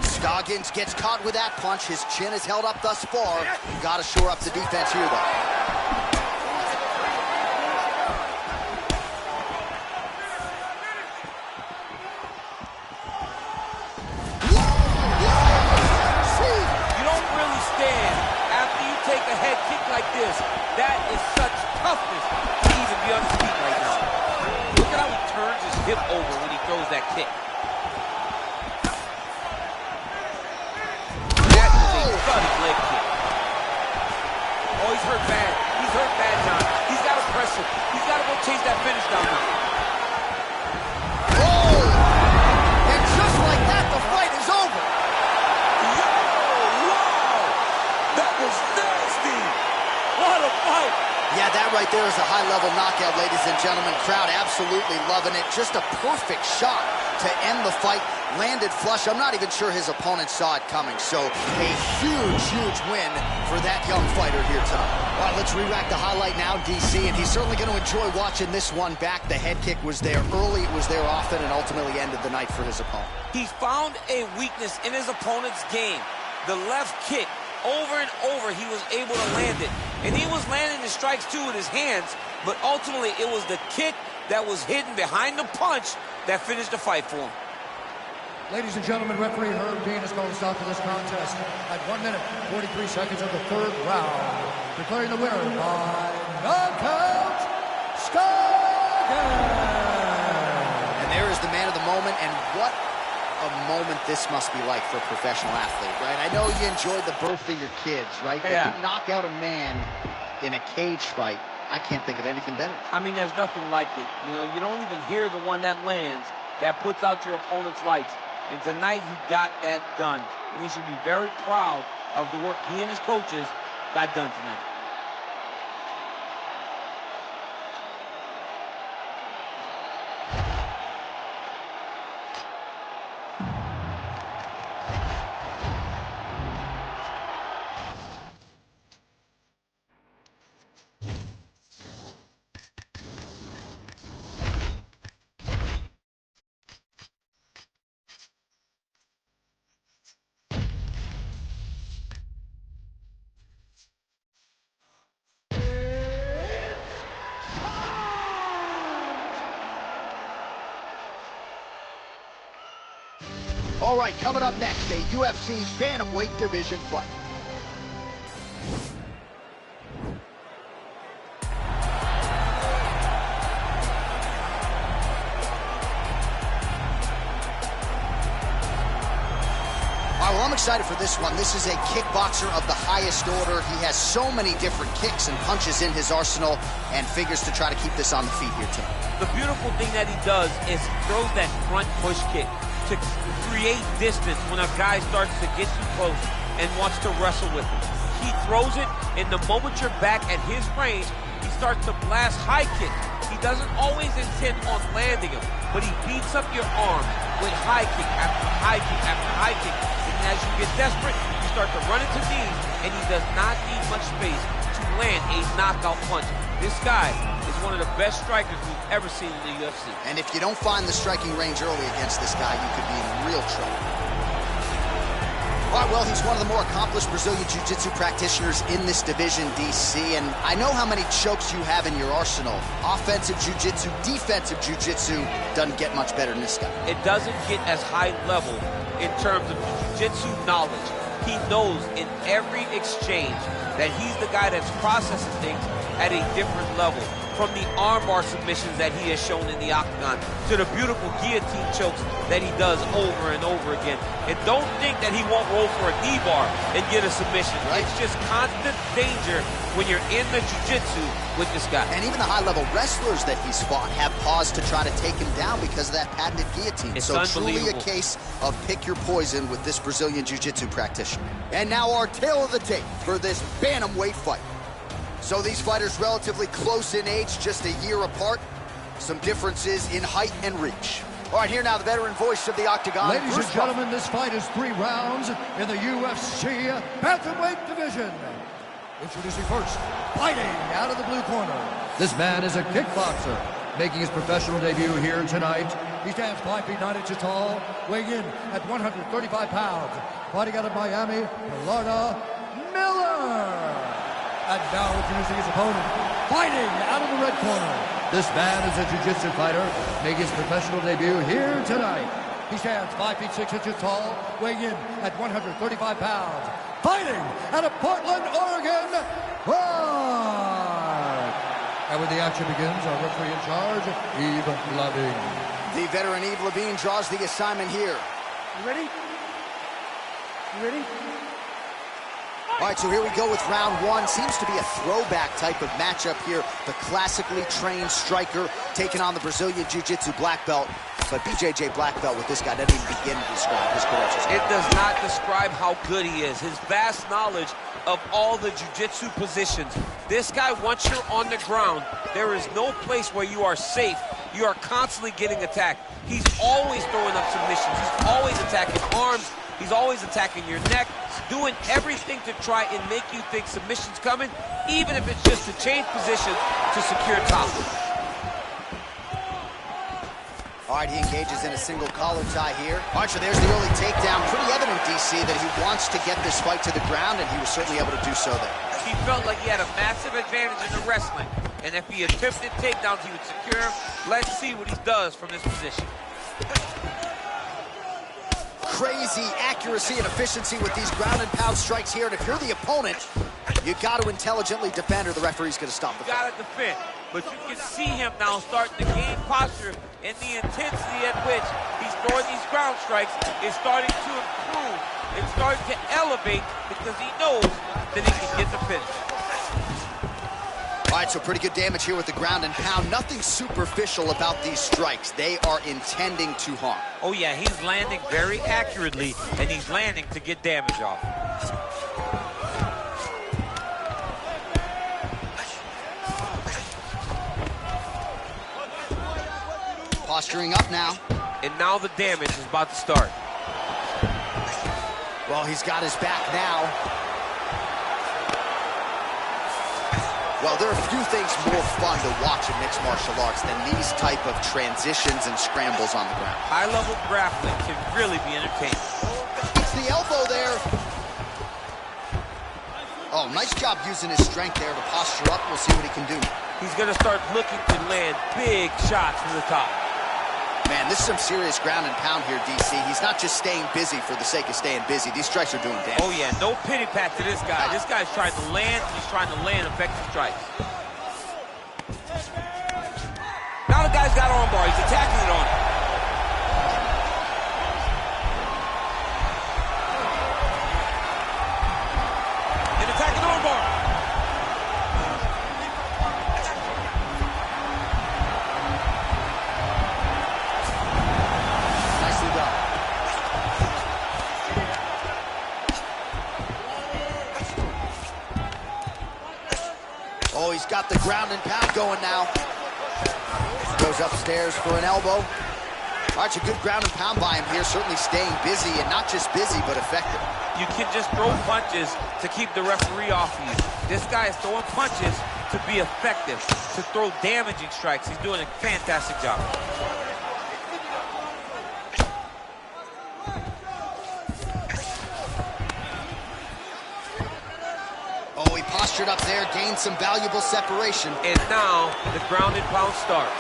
Scoggins gets caught with that punch. His chin is held up thus far. You got to shore up the defense here, though. You don't really stand after you take a head kick like this. That is such toughness to even be on his feet right now. Look at how he turns his hip over when he throws that kick. That is a stunning leg kick. Oh, he's hurt bad. He's hurt bad, John. He's got to press him. He's got to go chase that finish down now. Oh! And just like that, the fight is over. That was nasty! What a fight! Yeah, that right there is a high-level knockout, ladies and gentlemen. Crowd absolutely loving it. Just a perfect shot to end the fight. Landed flush. I'm not even sure his opponent saw it coming. So a huge, huge win for that young fighter here tonight. All right, let's re-rack the highlight now, DC. And he's certainly going to enjoy watching this one back. The head kick was there early. It was there often and ultimately ended the night for his opponent. He's found a weakness in his opponent's game. The left kick. Over and over, he was able to land it. And he was landing the strikes, too, with his hands. But ultimately, it was the kick that was hidden behind the punch that finished the fight for him. Ladies and gentlemen, referee Herrig has called a stop to this contest at 1 minute, 43 seconds of the third round. Declaring the winner by knockout, Scoggins! And there is the man of the moment, and what a moment this must be like for a professional athlete, right? I know you enjoyed the birth of your kids, right? Yeah. To knock out a man in a cage fight I can't think of anything better. I mean, there's nothing like it. You know, you don't even hear the one that lands, that puts out your opponent's lights. And tonight, he got that done. And he should be very proud of the work he and his coaches got done tonight. All right, coming up next, a UFC bantamweight division fight. Well, I'm excited for this one. This is a kickboxer of the highest order. He has so many different kicks and punches in his arsenal and figures to try to keep this on the feet here, Tim. The beautiful thing that he does is throws that front push kick to create distance when a guy starts to get too close and wants to wrestle with him. He throws it, and the moment you're back at his range, he starts to blast high kicks. He doesn't always intend on landing him, but he beats up your arm with high kick after high kick after high kick. And as you get desperate, you start to run into knees, and he does not need much space to land a knockout punch. This guy is one of the best strikers we've ever seen in the UFC. And if you don't find the striking range early against this guy, you could be in real trouble. All right, well, he's one of the more accomplished Brazilian Jiu-Jitsu practitioners in this division, DC, and I know how many chokes you have in your arsenal. Offensive Jiu-Jitsu, defensive Jiu-Jitsu doesn't get much better than this guy. It doesn't get as high level in terms of Jiu-Jitsu knowledge. He knows in every exchange that he's the guy that's processing things at a different level. From the armbar submissions that he has shown in the octagon to the beautiful guillotine chokes that he does over and over again. And don't think that he won't roll for a knee bar and get a submission. Right. It's just constant danger when you're in the jiu-jitsu with this guy. And even the high-level wrestlers that he's fought have paused to try to take him down because of that patented guillotine. It's so truly a case of pick your poison with this Brazilian jiu-jitsu practitioner. And now our tale of the tape for this bantamweight fight. So these fighters relatively close in age, just a year apart. Some differences in height and reach. All right, here now the veteran voice of the octagon. Ladies and gentlemen, this fight is 3 rounds in the UFC bantamweight division. Introducing first, fighting out of the blue corner. This man is a kickboxer, making his professional debut here tonight. He stands 5 feet 9 inches tall, weighing in at 135 pounds. Fighting out of Miami, Florida, Miller. And now introducing his opponent, fighting out of the red corner. This man is a jiu-jitsu fighter, making his professional debut here tonight. He stands 5 feet 6 inches tall, weighing in at 135 pounds. Fighting out of Portland, Oregon, Clarke. And when the action begins, our referee in charge, Yves Lavigne. The veteran Yves Lavigne draws the assignment here. You ready? You ready? All right, so here we go with round 1. Seems to be a throwback type of matchup here. The classically trained striker taking on the Brazilian Jiu-Jitsu black belt. But BJJ black belt with this guy doesn't even begin to describe his credentials. It does not describe how good he is. His vast knowledge of all the Jiu-Jitsu positions. This guy, once you're on the ground, there is no place where you are safe. You are constantly getting attacked. He's always throwing up submissions. He's always attacking arms. He's always attacking your neck, doing everything to try and make you think submission's coming, even if it's just to change position to secure top. All right, he engages in a single collar tie here. All right, so there's the early takedown. Pretty evident, DC, that he wants to get this fight to the ground, and he was certainly able to do so there. He felt like he had a massive advantage in the wrestling, and if he attempted takedowns, he would secure him. Let's see what he does from this position. Crazy accuracy and efficiency with these ground and pound strikes here. And if you're the opponent, you got to intelligently defend or the referee's going to stop the fight. You got to defend, but you can see him now starting to gain posture, and the intensity at which he's throwing these ground strikes is starting to improve. It's starting to elevate because he knows that he can get the finish. All All right, so pretty good damage here with the ground and pound. Nothing superficial about these strikes. They are intending to harm. Oh, yeah, he's landing very accurately, and he's landing to get damage off. Posturing up now. And now the damage is about to start. Well, he's got his back now. Well, there are few things more fun to watch in mixed martial arts than these type of transitions and scrambles on the ground. High-level grappling can really be entertaining. It's the elbow there. Oh, nice job using his strength there to posture up. We'll see what he can do. He's going to start looking to land big shots from the top. Man, this is some serious ground and pound here, DC. He's not just staying busy for the sake of staying busy. These strikes are doing damage. Oh, yeah, no pity pat to this guy. This guy's trying to land. He's trying to land effective strikes. Now the guy's got arm bar. He's attacking it on him. And attacking arm bar. Oh, he's got the ground and pound going now. Goes upstairs for an elbow. All right, it's a good ground and pound by him here. Certainly staying busy, and not just busy, but effective. You can just throw punches to keep the referee off you. This guy is throwing punches to be effective, to throw damaging strikes. He's doing a fantastic job. Oh, he postured up there, gained some valuable separation. And now the ground and pound starts.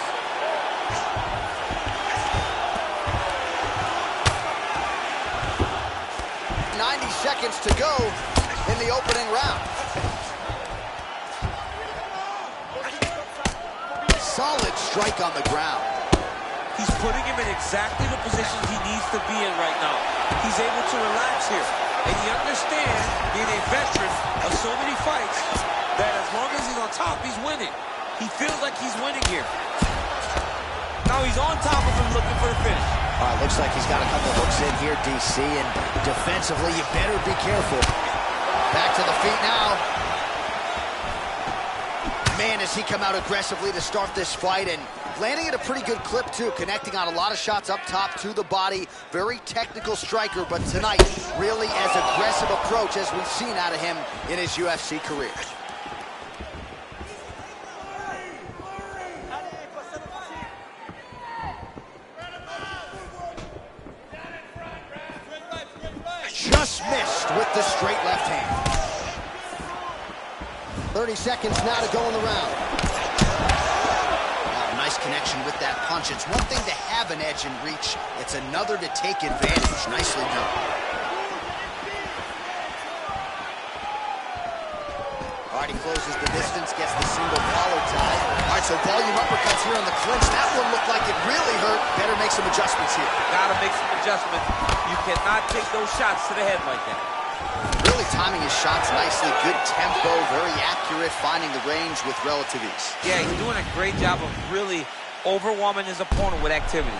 Seconds to go in the opening round. Solid strike on the ground. He's putting him in exactly the position he needs to be in right now. He's able to relax here. And he understands, being a veteran of so many fights, that as long as he's on top, he's winning. He feels like he's winning here. Now he's on top of him looking for the finish. All right, looks like he's got a couple hooks in here, DC, and defensively, you better be careful. Back to the feet now. Man, has he come out aggressively to start this fight, and landing at a pretty good clip, too, connecting on a lot of shots up top to the body. Very technical striker, but tonight, really as aggressive approach as we've seen out of him in his UFC career. Just missed with the straight left hand. 30 seconds now to go in the round. Oh, nice connection with that punch. It's one thing to have an edge and reach. It's another to take advantage. Nicely done. All right, he closes the distance, gets the single collar tie. All right, so volume uppercuts here on the clinch. That one looked like it really hurt. Better make some adjustments here. Gotta make some adjustments. You cannot take those shots to the head like that. Really timing his shots nicely. Good tempo, very accurate, finding the range with relative ease. Yeah, he's doing a great job of really overwhelming his opponent with activity.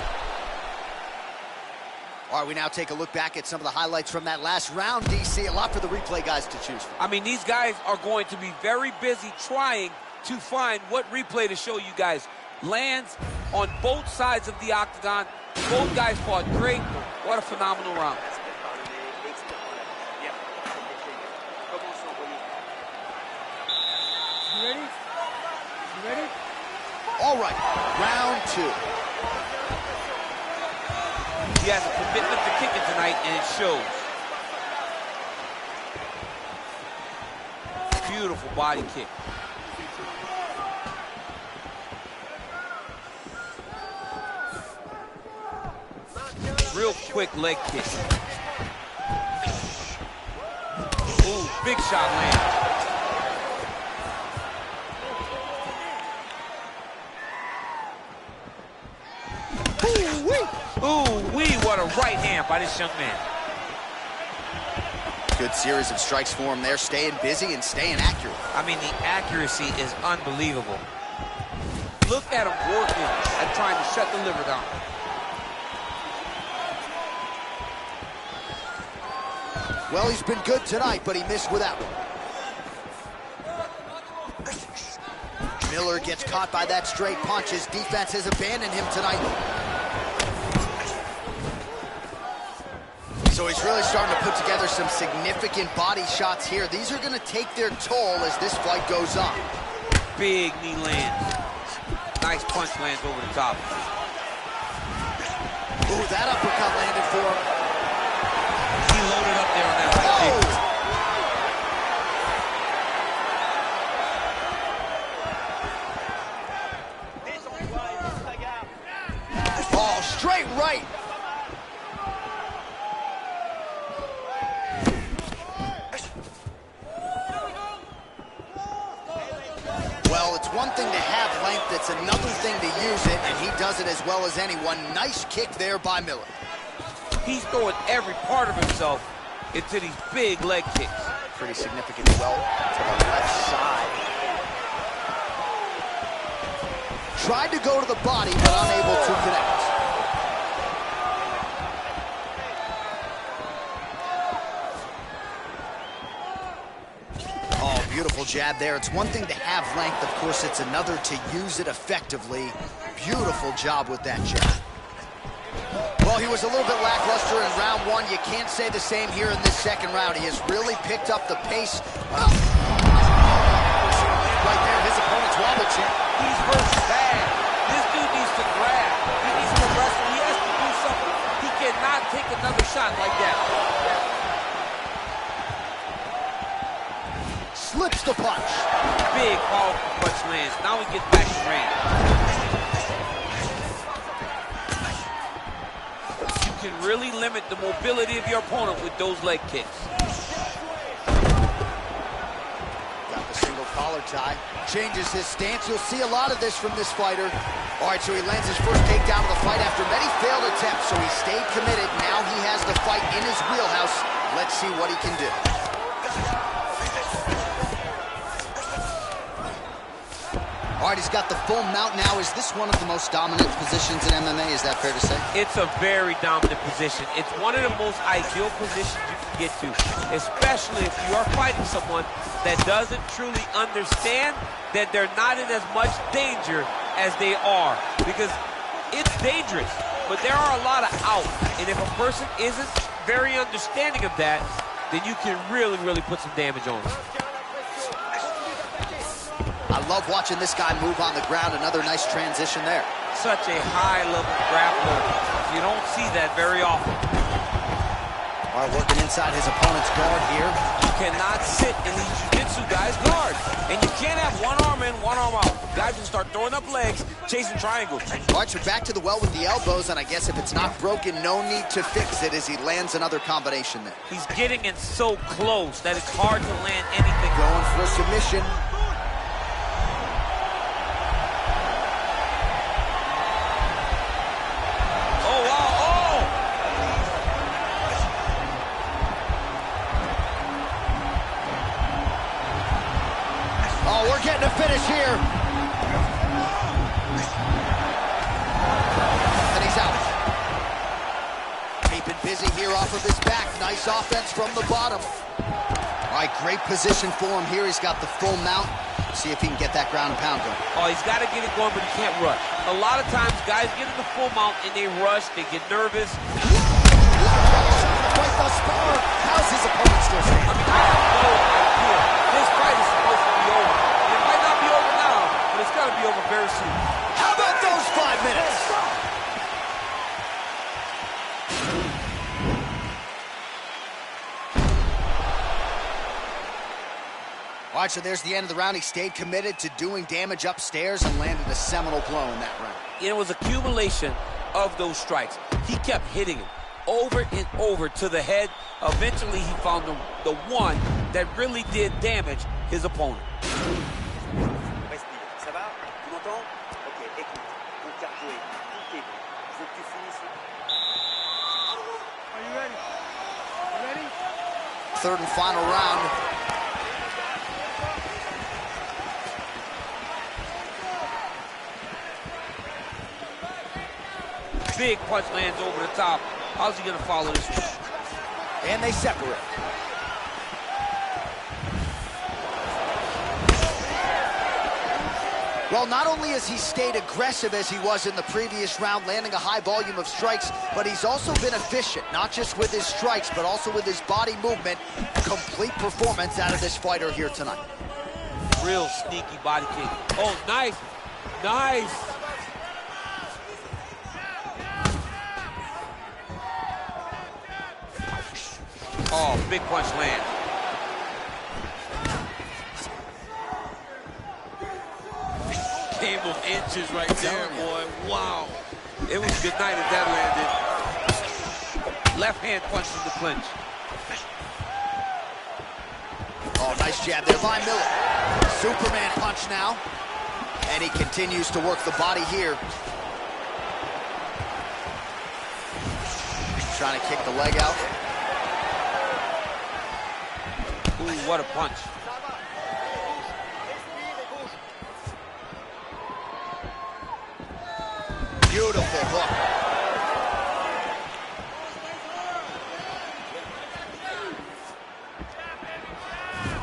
All right, we now take a look back at some of the highlights from that last round, DC. A lot for the replay guys to choose from. I mean, these guys are going to be very busy trying to find what replay to show you guys. Lands on both sides of the octagon. Both guys fought great. What a phenomenal round. You ready? You ready? All right, round two. He has a commitment to kicking tonight, and it shows. Beautiful body kick. Real quick leg kick. Ooh, big shot land. Ooh-wee, what a right hand by this young man. Good series of strikes for him there, staying busy and staying accurate. I mean, the accuracy is unbelievable. Look at him working and trying to shut the liver down. Well, he's been good tonight, but he missed with that one. Miller gets caught by that straight punch. His defense has abandoned him tonight. So he's really starting to put together some significant body shots here. These are going to take their toll as this fight goes on. Big knee lands. Nice punch lands over the top. Ooh, that uppercut landed for him. He loaded up there on that right kick. Oh, straight right. Well, it's one thing to have length, it's another thing to use it, and he does it as well as anyone. Nice kick there by Miller. He's throwing every part of himself into these big leg kicks. Pretty significant welt to the left side. Tried to go to the body, but unable to connect. Oh, beautiful jab there. It's one thing to have length, of course, it's another to use it effectively. Beautiful job with that jab. Well, he was a little bit lackluster in round one. You can't say the same here in this second round. He has really picked up the pace. Right there, his opponent's wobble chin. He's hurt bad. This dude needs to grab. He needs to wrestle. He has to do something. He cannot take another shot like that. Slips the punch. Big, powerful punch lands. Now he gets back to range. You can really limit the mobility of your opponent with those leg kicks. Got the single collar tie. Changes his stance. You'll see a lot of this from this fighter. All right, so he lands his first takedown of the fight after many failed attempts, so he stayed committed. Now he has the fight in his wheelhouse. Let's see what he can do. All right, he's got the full mount now. Is this one of the most dominant positions in MMA? Is that fair to say? It's a very dominant position. It's one of the most ideal positions you can get to, especially if you are fighting someone that doesn't truly understand that they're not in as much danger as they are. Because it's dangerous, but there are a lot of outs. And if a person isn't very understanding of that, then you can really, really put some damage on them. I love watching this guy move on the ground. Another nice transition there. Such a high-level grappler. You don't see that very often. All right, working inside his opponent's guard here. You cannot sit in these jiu-jitsu guys' guard. And you can't have one arm in, one arm out. Guys will start throwing up legs, chasing triangles. All right, so back to the well with the elbows, and I guess if it's not broken, no need to fix it as he lands another combination there. He's getting it so close that it's hard to land anything. Going for a submission. We're getting a finish here. And he's out. Keeping busy here off of his back. Nice offense from the bottom. All right, great position for him here. He's got the full mount. See if he can get that ground and pound going. Oh, he's got to get it going, but he can't rush. A lot of times, guys get in the full mount and they rush, they get nervous. Right thus far. How's his opponent still standing? I mean, I have no idea. This fight is supposed to be over. It might not be over now, but it's got to be over very soon. How about those 5 minutes? All right, so there's the end of the round. He stayed committed to doing damage upstairs and landed a seminal blow in that round. It was accumulation of those strikes. He kept hitting him over and over to the head. Eventually, he found the one that really did damage his opponent. Respire. Ça va? Tu m'entends? Ok, écoute. Ton cardio est tout est bon. Je veux que tu finisses. Are you ready? You ready? third and final round. Big punch lands over the top. How's he gonna follow this one? And they separate. Well, not only has he stayed aggressive as he was in the previous round, landing a high volume of strikes, but he's also been efficient, not just with his strikes, but also with his body movement. Complete performance out of this fighter here tonight. Real sneaky body kick. Oh, nice. Nice. Oh, big punch land. Came of inches right there, boy. Wow. It was good night if that landed. Left hand punch from the clinch. Oh, nice jab there by Miller. Superman punch now. And he continues to work the body here. Trying to kick the leg out. Ooh, what a punch. Beautiful hook.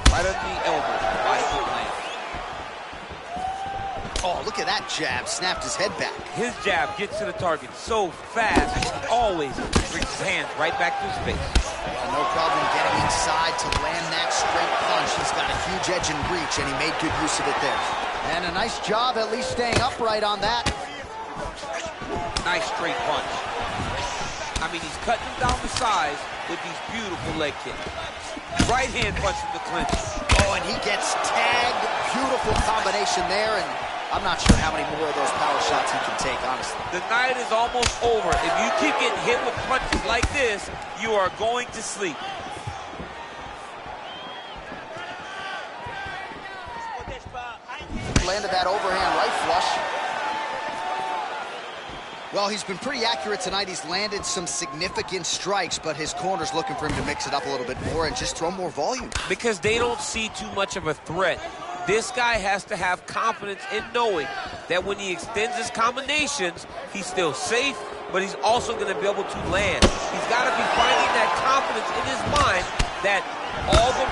Right on the elbow. Body hook lands. Oh, look at that jab. Snapped his head back. His jab gets to the target so fast. Always brings his hands right back to his face. No problem getting inside to land that straight punch. He's got a huge edge and reach, and he made good use of it there. And a nice job at least staying upright on that. Nice straight punch. I mean, he's cutting him down the size with these beautiful leg kicks. Right hand punch from the clinch. Oh, and he gets tagged. Beautiful combination there, and I'm not sure how many more of those power shots he can take, honestly. The night is almost over. If you keep getting hit with punches like this, you are going to sleep. Landed that overhand right flush. Well, he's been pretty accurate tonight. He's landed some significant strikes, but his corner's looking for him to mix it up a little bit more and just throw more volume. Because they don't see too much of a threat. This guy has to have confidence in knowing that when he extends his combinations, he's still safe, but he's also going to be able to land. He's got to be finding that confidence in his mind that all the...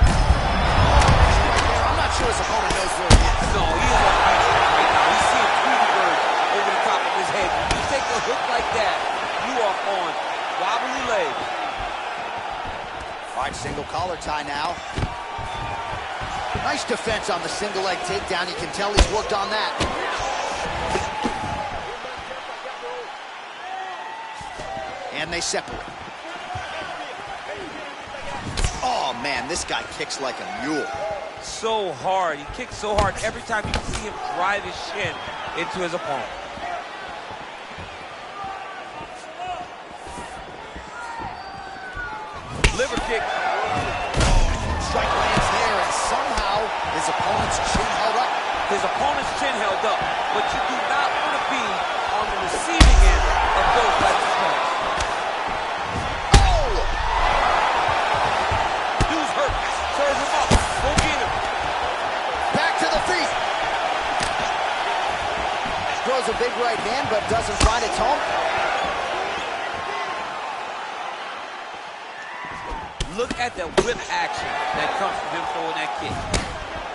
I'm not sure his opponent knows where he is. No, he is on ice right now. He's seeing Tweety Bird over the top of his head. When you take a hook like that, you are on wobbly legs. All right, single collar tie now. Nice defense on the single leg takedown. You can tell he's worked on that. And they separate. Oh, man, this guy kicks like a mule. So hard. He kicks so hard every time you see him drive his shin into his opponent. Liver kick. Strike lands there, and somehow his opponent's chin held up. His opponent's chin held up, but you do not want to be on the receiving end of those types of strikes. Oh! Dude's hurt. Serve him up. Go get him. Back to the feet. Throws a big right hand, but doesn't find its home. Look at the whip action that comes from him throwing that kick.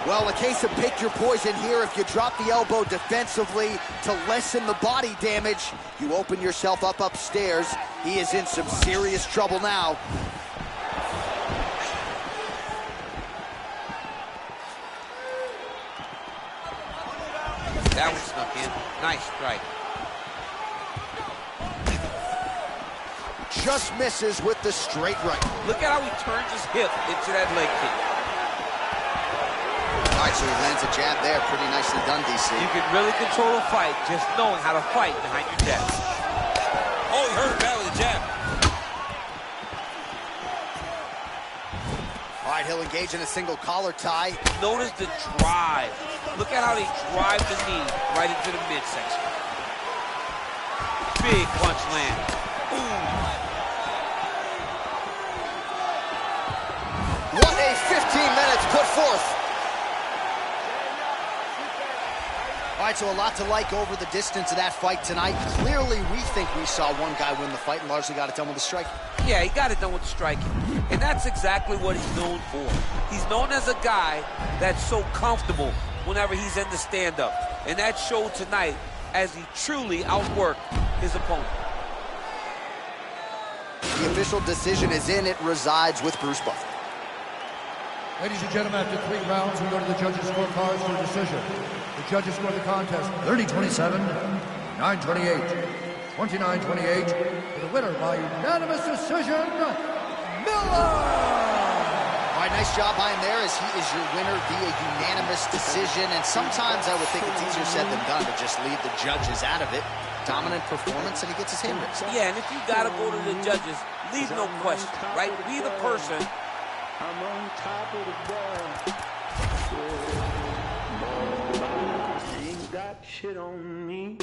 Well, a case of pick your poison here. If you drop the elbow defensively to lessen the body damage, you open yourself up upstairs. He is in some serious trouble now. That one snuck in. Nice strike. Just misses with the straight right. Look at how he turns his hip into that leg kick. All right, so he lands a jab there. Pretty nicely done, DC. You can really control a fight just knowing how to fight behind your jab. Oh, he hurt him bad with a jab. All right, he'll engage in a single collar tie. Notice the drive. Look at how they drive the knee right into the midsection. Big punch land. Ooh. put forth. All right, so a lot to like over the distance of that fight tonight. Clearly, we think we saw one guy win the fight and largely got it done with the striking. Yeah, he got it done with the striking. And that's exactly what he's known for. He's known as a guy that's so comfortable whenever he's in the stand-up. And that showed tonight as he truly outworked his opponent. The official decision is in. It resides with Bruce Buffer. Ladies and gentlemen, after 3 rounds, we go to the judges' scorecards for a decision. The judges score the contest 30-27, 9-28, 29-28, for the winner by unanimous decision, Miller! All right, nice job by him there, as he is your winner via unanimous decision. And sometimes I would think it's easier said than done to just leave the judges out of it. Dominant performance, and he gets his hand raised. Yeah, and if you got to go to the judges, leave no question, right? Be the person. I'm on top of the world. Ain't got shit on me.